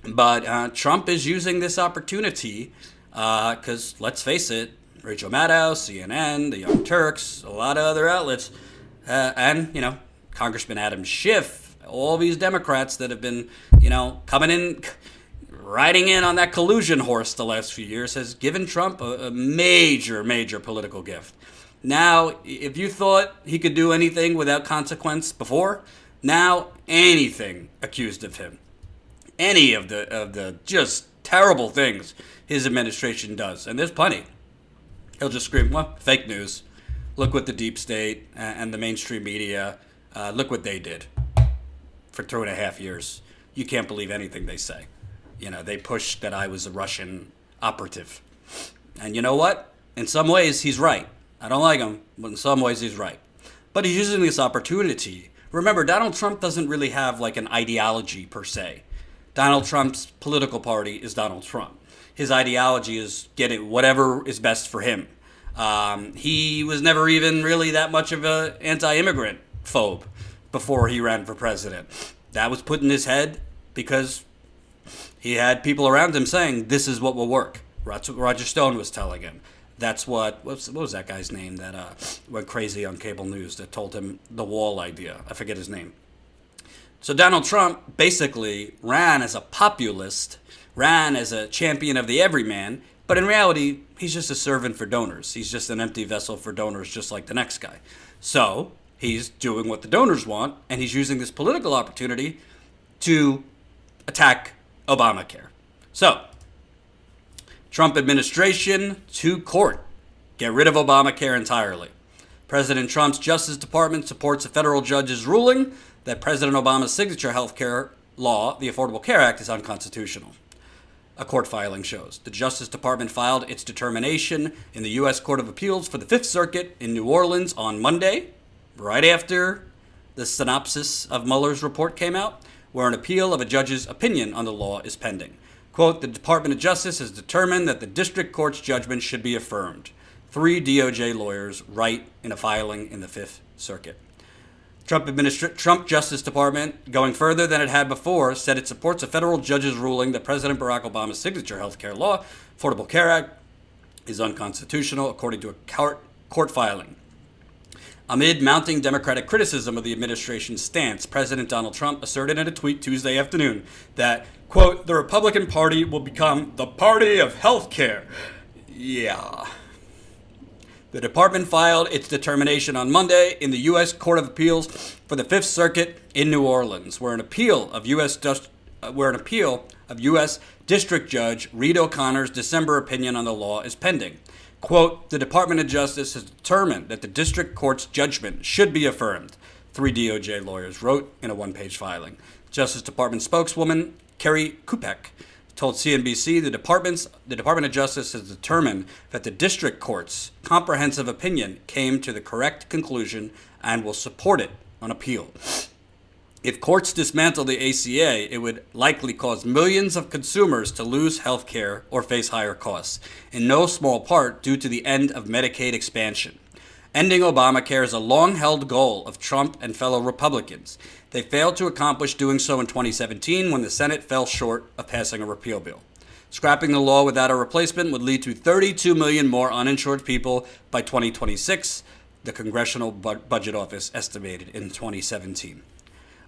But Trump is using this opportunity because, let's face it, Rachel Maddow, CNN, the Young Turks, a lot of other outlets, and, Congressman Adam Schiff, all these Democrats that have been, coming in, riding in on that collusion horse the last few years, has given Trump a major, major political gift. Now, if you thought he could do anything without consequence before, now anything accused of him, any of the just terrible things his administration does, and there's plenty, he'll just scream, well, fake news. Look what the deep state and the mainstream media, look what they did for 2.5 years. You can't believe anything they say. They pushed that I was a Russian operative. And you know what? In some ways, he's right. I don't like him, but in some ways, he's right. But he's using this opportunity. Remember, Donald Trump doesn't really have like an ideology per se. Donald Trump's political party is Donald Trump. His ideology is getting whatever is best for him. He was never even really that much of an anti-immigrant phobe before he ran for president. That was put in his head because he had people around him saying, this is what will work. That's what Roger Stone was telling him. That's what was that guy's name that went crazy on cable news that told him the wall idea? I forget his name. So Donald Trump basically ran as a populist, ran as a champion of the everyman, but in reality, he's just a servant for donors. He's just an empty vessel for donors, just like the next guy. So he's doing what the donors want, and he's using this political opportunity to attack Obamacare. So, Trump administration to court. Get rid of Obamacare entirely. President Trump's Justice Department supports a federal judge's ruling that President Obama's signature health care law, the Affordable Care Act, is unconstitutional. A court filing shows. The Justice Department filed its determination in the U.S. Court of Appeals for the Fifth Circuit in New Orleans on Monday, right after the synopsis of Mueller's report came out, where an appeal of a judge's opinion on the law is pending. Quote, the Department of Justice has determined that the district court's judgment should be affirmed. 3 DOJ lawyers write in a filing in the Fifth Circuit. Trump Justice Department, going further than it had before, said it supports a federal judge's ruling that President Barack Obama's signature health care law, Affordable Care Act, is unconstitutional, according to a court filing. Amid mounting Democratic criticism of the administration's stance, President Donald Trump asserted in a tweet Tuesday afternoon that, quote, the Republican Party will become the party of health care. Yeah. The department filed its determination on Monday in the U.S. Court of Appeals for the Fifth Circuit in New Orleans, where an appeal of U.S. District Judge Reed O'Connor's December opinion on the law is pending. Quote, the Department of Justice has determined that the district court's judgment should be affirmed, 3 DOJ lawyers wrote in a one-page filing. Justice Department spokeswoman Kerry Kupek told CNBC the Department of Justice has determined that the district court's comprehensive opinion came to the correct conclusion and will support it on appeal. If courts dismantle the ACA, it would likely cause millions of consumers to lose health care or face higher costs, in no small part due to the end of Medicaid expansion. Ending Obamacare is a long-held goal of Trump and fellow Republicans. They failed to accomplish doing so in 2017 when the Senate fell short of passing a repeal bill. Scrapping the law without a replacement would lead to 32 million more uninsured people by 2026, the Congressional Budget Office estimated in 2017.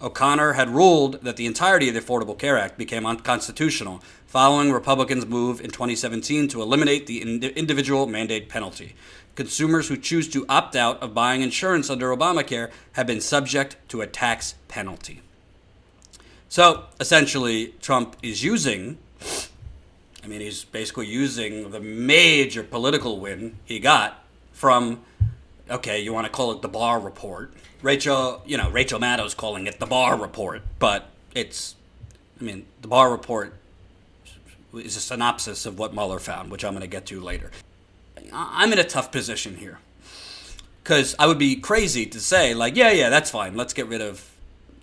O'Connor had ruled that the entirety of the Affordable Care Act became unconstitutional following Republicans' move in 2017 to eliminate the individual mandate penalty. Consumers who choose to opt out of buying insurance under Obamacare have been subject to a tax penalty. So, essentially, Trump is he's basically using the major political win he got from, okay, you want to call it the Barr report. Rachel Maddow's calling it the Barr report, but the Barr report is a synopsis of what Mueller found, which I'm going to get to later. I'm in a tough position here because I would be crazy to say, yeah, that's fine. Let's get rid of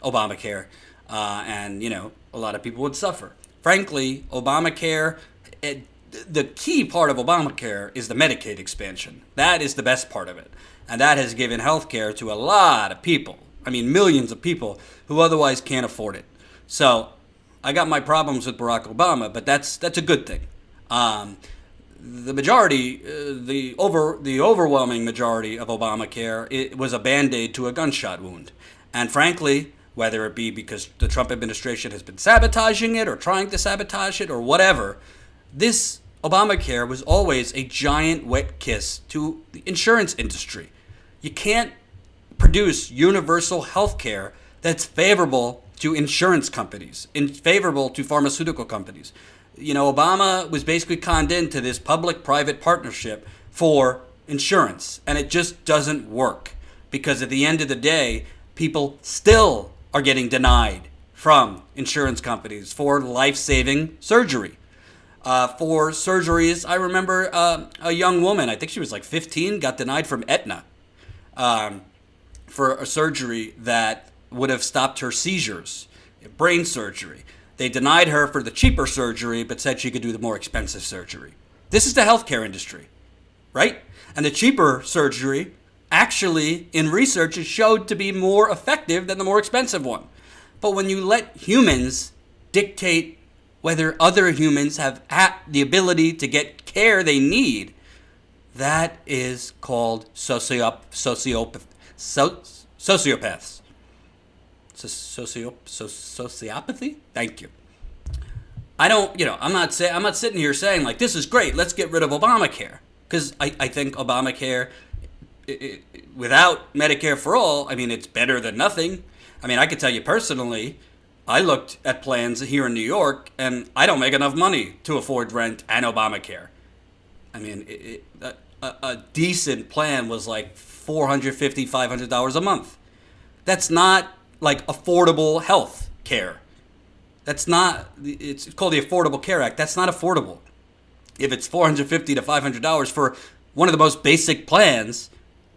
Obamacare. And a lot of people would suffer. Frankly, Obamacare, the key part of Obamacare is the Medicaid expansion. That is the best part of it. And that has given health care to a lot of people. Millions of people who otherwise can't afford it. So I got my problems with Barack Obama, but that's a good thing. The majority, the overwhelming majority of Obamacare, it was a Band-Aid to a gunshot wound. And frankly, whether it be because the Trump administration has been sabotaging it or trying to sabotage it or whatever, this Obamacare was always a giant wet kiss to the insurance industry. You can't produce universal health care that's favorable to insurance companies, favorable to pharmaceutical companies. Obama was basically conned into this public-private partnership for insurance, and it just doesn't work because at the end of the day, people still are getting denied from insurance companies for life-saving surgery. For surgeries, I remember a young woman, I think she was like 15, got denied from Aetna for a surgery that would have stopped her seizures, brain surgery. They denied her for the cheaper surgery, but said she could do the more expensive surgery. This is the healthcare industry, right? And the cheaper surgery actually, in research, is showed to be more effective than the more expensive one. But when you let humans dictate whether other humans have the ability to get care they need, that is called sociopaths. Sociopathy? Thank you. I'm not sitting here saying like, this is great, let's get rid of Obamacare. Because I think Obamacare, without Medicare for all, it's better than nothing. I could tell you personally, I looked at plans here in New York, and I don't make enough money to afford rent and Obamacare. A decent plan was like $450, $500 a month. That's not like affordable health care. It's called the Affordable Care Act. That's not affordable. If it's $450 to $500 for one of the most basic plans,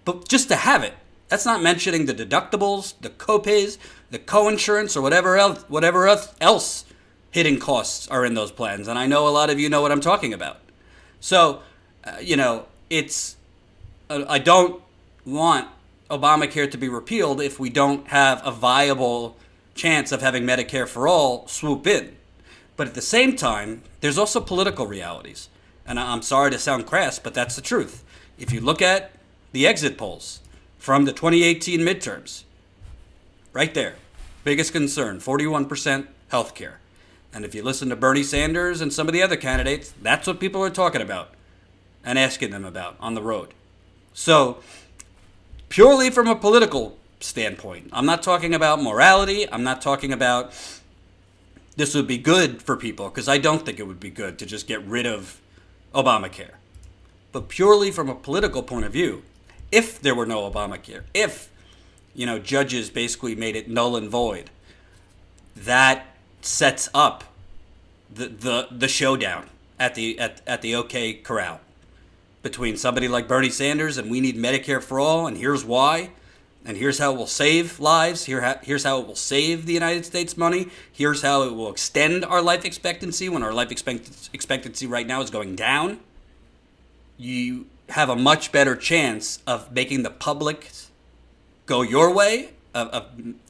but just to have it, that's not mentioning the deductibles, the copays, the coinsurance, or whatever else hidden costs are in those plans. And I know a lot of you know what I'm talking about. So, I don't want Obamacare to be repealed if we don't have a viable chance of having Medicare for all swoop in. But at the same time, there's also political realities. And I'm sorry to sound crass, but that's the truth. If you look at the exit polls from the 2018 midterms, right there, biggest concern, 41% healthcare. And if you listen to Bernie Sanders and some of the other candidates, that's what people are talking about and asking them about on the road. So, purely from a political standpoint, I'm not talking about morality. I'm not talking about this would be good for people, because I don't think it would be good to just get rid of Obamacare. But purely from a political point of view, if there were no Obamacare, if judges basically made it null and void, that sets up the showdown at the OK Corral between somebody like Bernie Sanders and we need Medicare for all, and here's why, and here's how it will save lives, here's how it will save the United States money, here's how it will extend our life expectancy when our life expectancy right now is going down. You have a much better chance of making the public go your way, of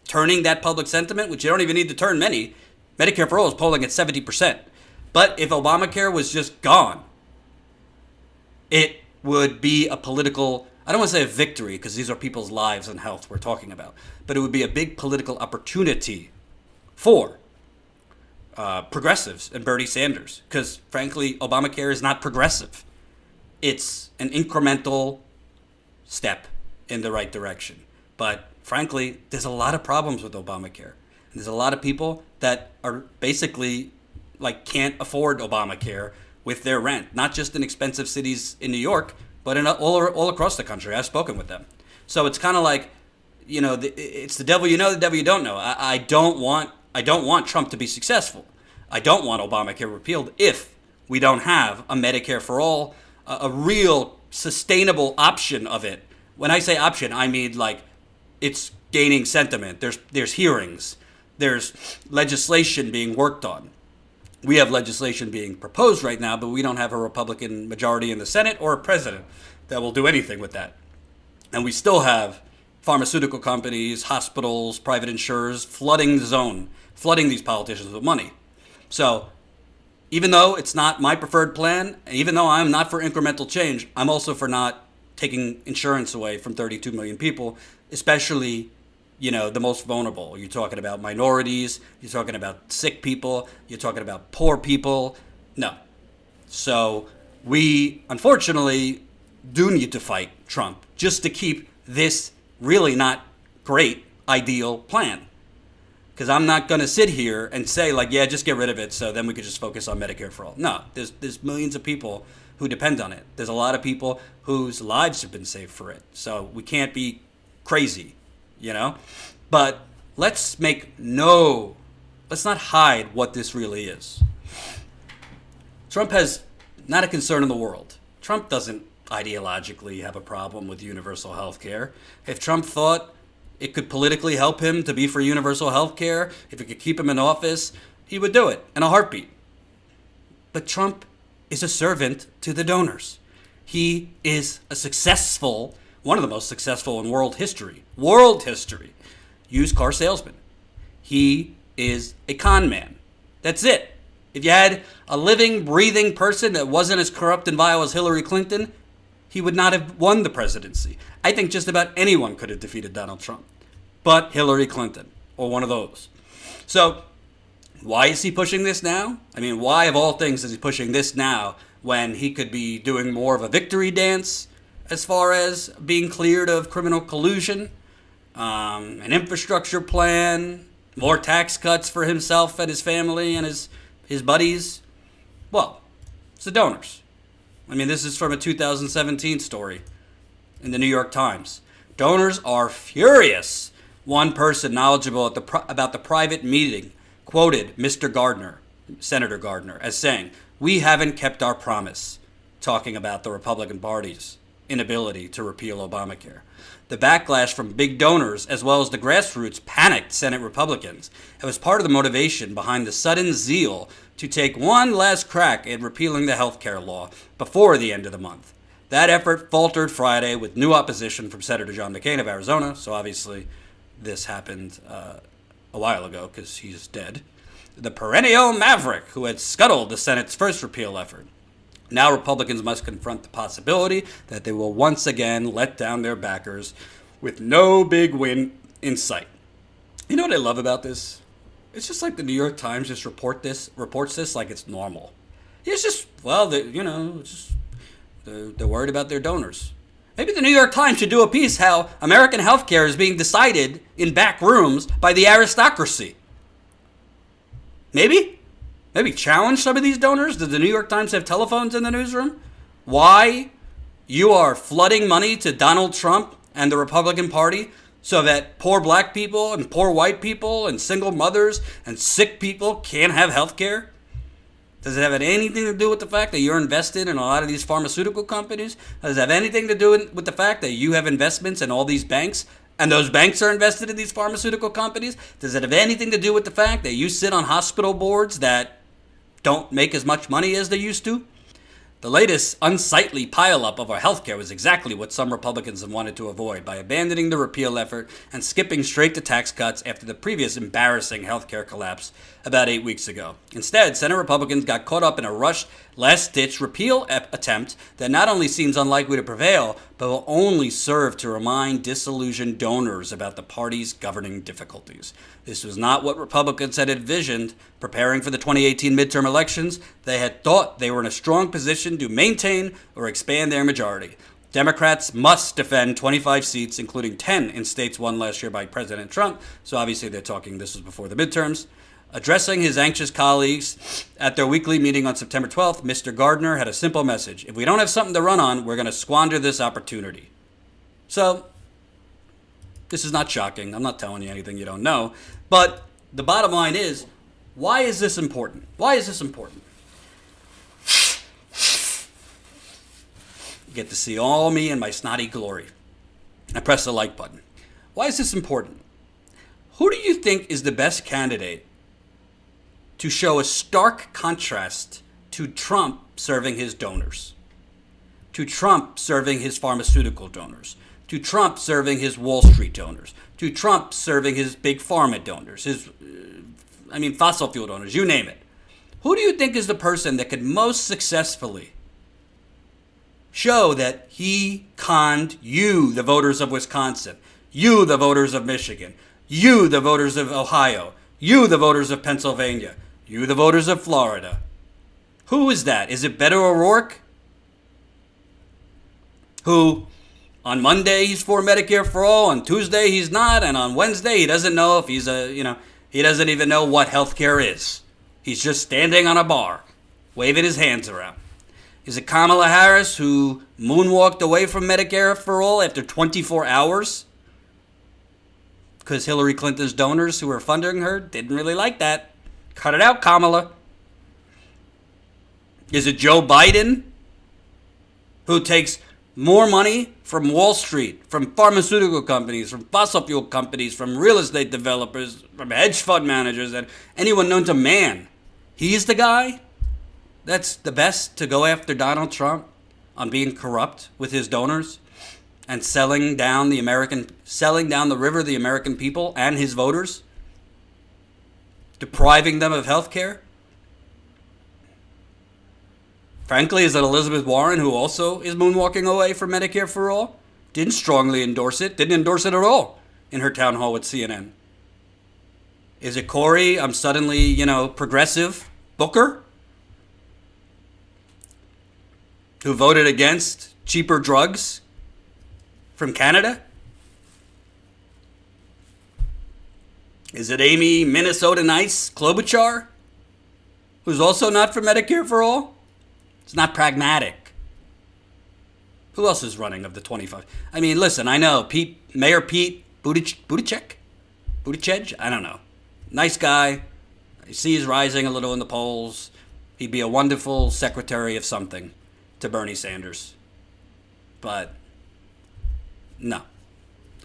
turning that public sentiment, which you don't even need to turn many. Medicare for all is polling at 70%. But if Obamacare was just gone, it would be a political, I don't want to say a victory, because these are people's lives and health we're talking about, but it would be a big political opportunity for progressives and Bernie Sanders, because frankly, Obamacare is not progressive. It's an incremental step in the right direction. But frankly, there's a lot of problems with Obamacare. And there's a lot of people that are basically like can't afford Obamacare with their rent, not just in expensive cities in New York, but in all across the country. I've spoken with them. So it's kind of like, it's the devil you know, the devil you don't know. I don't want Trump to be successful. I don't want Obamacare repealed if we don't have a Medicare for all, a real sustainable option of it. When I say option, I mean like it's gaining sentiment. There's hearings. There's legislation being worked on. We have legislation being proposed right now, but we don't have a Republican majority in the Senate or a president that will do anything with that. And we still have pharmaceutical companies, hospitals, private insurers flooding the zone, flooding these politicians with money. So even though it's not my preferred plan, even though I'm not for incremental change, I'm also for not taking insurance away from 32 million people, especially, the most vulnerable. You're talking about minorities, you're talking about sick people, you're talking about poor people. No. So we, unfortunately, do need to fight Trump just to keep this really not great ideal plan. Because I'm not going to sit here and say, yeah, just get rid of it so then we could just focus on Medicare for all. No, there's millions of people who depend on it. There's a lot of people whose lives have been saved for it. So we can't be crazy, But let's not hide what this really is. Trump has not a concern in the world. Trump doesn't ideologically have a problem with universal health care. If Trump thought it could politically help him to be for universal health care, if it could keep him in office, he would do it in a heartbeat. But Trump is a servant to the donors. He is one of the most successful in world history, used car salesman. He is a con man. That's it. If you had a living, breathing person that wasn't as corrupt and vile as Hillary Clinton, he would not have won the presidency. I think just about anyone could have defeated Donald Trump, but Hillary Clinton, or one of those. So why is he pushing this now? Why of all things is he pushing this now when he could be doing more of a victory dance as far as being cleared of criminal collusion, an infrastructure plan, more tax cuts for himself and his family and his buddies? Well, it's the donors. This is from a 2017 story in the New York Times. Donors are furious. One person knowledgeable about the private meeting quoted Mr. Gardner, Senator Gardner, as saying, "We haven't kept our promise," talking about the Republican Party's inability to repeal Obamacare. The backlash from big donors as well as the grassroots panicked Senate Republicans. It was part of the motivation behind the sudden zeal to take one last crack at repealing the health care law before the end of the month. That effort faltered Friday with new opposition from Senator John McCain of Arizona, so obviously this happened a while ago because he's dead. The perennial maverick who had scuttled the Senate's first repeal effort. Now Republicans must confront the possibility that they will once again let down their backers with no big win in sight. You know what I love about this? It's just like the New York Times just reports this like it's normal. It's just, they're worried about their donors. Maybe the New York Times should do a piece how American healthcare is being decided in back rooms by the aristocracy. Maybe challenge some of these donors. Does the New York Times have telephones in the newsroom? Why you are flooding money to Donald Trump and the Republican Party so that poor black people and poor white people and single mothers and sick people can't have health care? Does it have anything to do with the fact that you're invested in a lot of these pharmaceutical companies? Does it have anything to do with the fact that you have investments in all these banks and those banks are invested in these pharmaceutical companies? Does it have anything to do with the fact that you sit on hospital boards that don't make as much money as they used to? The latest unsightly pileup of our healthcare was exactly what some Republicans have wanted to avoid by abandoning the repeal effort and skipping straight to tax cuts after the previous embarrassing healthcare collapse about 8 weeks ago. Instead, Senate Republicans got caught up in a rushed, last-ditch repeal attempt that not only seems unlikely to prevail, but will only serve to remind disillusioned donors about the party's governing difficulties. This was not what Republicans had envisioned preparing for the 2018 midterm elections. They had thought they were in a strong position to maintain or expand their majority. Democrats must defend 25 seats, including 10 in states won last year by President Trump. So obviously they're talking, this was before the midterms. Addressing his anxious colleagues at their weekly meeting on September 12th, Mr. Gardner had a simple message. If we don't have something to run on, we're going to squander this opportunity. So, this is not shocking. I'm not telling you anything you don't know. But the bottom line is, why is this important? Why is this important? You get to see all me in my snotty glory. I press the like button. Why is this important? Who do you think is the best candidate to show a stark contrast to Trump serving his donors, to Trump serving his pharmaceutical donors, to Trump serving his Wall Street donors, to Trump serving his big pharma donors, fossil fuel donors, you name it? Who do you think is the person that could most successfully show that he conned you, the voters of Wisconsin, you, the voters of Michigan, you, the voters of Ohio, you, the voters of Pennsylvania, you, the voters of Florida? Who is that? Is it Beto O'Rourke? Who, on Monday he's for Medicare for all, on Tuesday he's not, and on Wednesday he doesn't know if he doesn't even know what healthcare is. He's just standing on a bar, waving his hands around. Is it Kamala Harris, who moonwalked away from Medicare for all after 24 hours? Because Hillary Clinton's donors who were funding her didn't really like that. Cut it out, Kamala. Is it Joe Biden, who takes more money from Wall Street, from pharmaceutical companies, from fossil fuel companies, from real estate developers, from hedge fund managers, and anyone known to man? He's the guy that's the best to go after Donald Trump on being corrupt with his donors and selling down the river the American people and his voters, depriving them of health care? Frankly, is it Elizabeth Warren, who also is moonwalking away from Medicare for all? Didn't strongly endorse it, didn't endorse it at all in her town hall with CNN. Is it Cory, I'm suddenly, progressive Booker, who voted against cheaper drugs from Canada? Is it Amy Minnesota Nice Klobuchar, who's also not for Medicare for all? It's not pragmatic. Who else is running of the 25? I mean, listen, I know Mayor Pete Buttigieg? I don't know. Nice guy. I see he's rising a little in the polls. He'd be a wonderful secretary of something to Bernie Sanders. But no.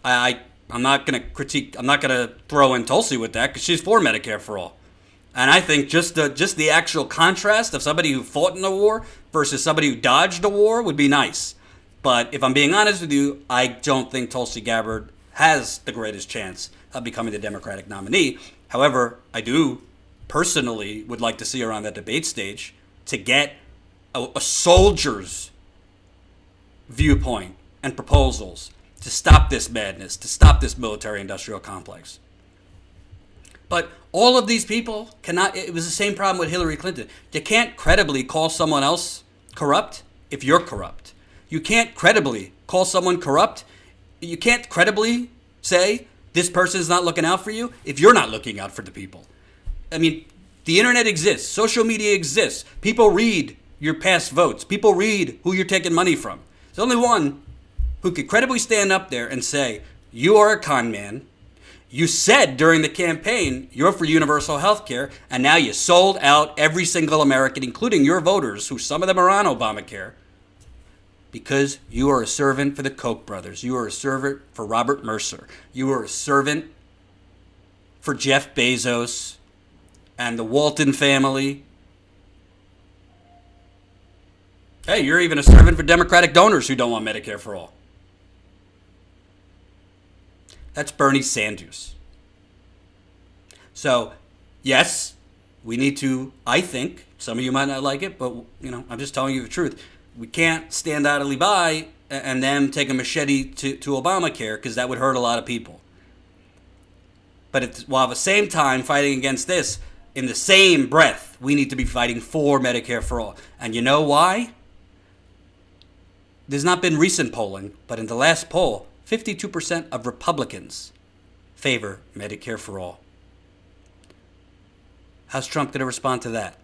I'm not going to critique, I'm not going to throw in Tulsi with that because she's for Medicare for all. And I think just the actual contrast of somebody who fought in the war versus somebody who dodged the war would be nice. But if I'm being honest with you, I don't think Tulsi Gabbard has the greatest chance of becoming the Democratic nominee. However, I do personally would like to see her on that debate stage to get a soldier's viewpoint and proposals to stop this madness, to stop this military-industrial complex. But all of these people cannot, it was the same problem with Hillary Clinton. You can't credibly call someone else corrupt if you're corrupt. You can't credibly call someone corrupt. You can't credibly say this person is not looking out for you if you're not looking out for the people. I mean, the internet exists. Social media exists. People read your past votes. People read who you're taking money from. There's only one who could credibly stand up there and say, you are a con man. You said during the campaign you're for universal health care, and now you sold out every single American, including your voters, who some of them are on Obamacare, because you are a servant for the Koch brothers. You are a servant for Robert Mercer. You are a servant for Jeff Bezos and the Walton family. Hey, you're even a servant for Democratic donors who don't want Medicare for all. That's Bernie Sanders. So, yes, we need to, I think, some of you might not like it, but, I'm just telling you the truth. We can't stand idly by and then take a machete to Obamacare, because that would hurt a lot of people. But while at the same time fighting against this, in the same breath, we need to be fighting for Medicare for all. And you know why? There's not been recent polling, but in the last poll, 52% of Republicans favor Medicare for all. How's Trump going to respond to that?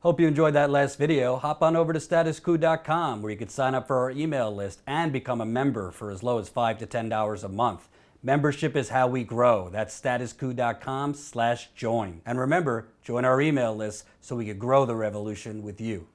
Hope you enjoyed that last video. Hop on over to statuscoup.com where you can sign up for our email list and become a member for as low as $5 to $10 a month. Membership is how we grow. That's statuscoup.com/join. And remember, join our email list so we can grow the revolution with you.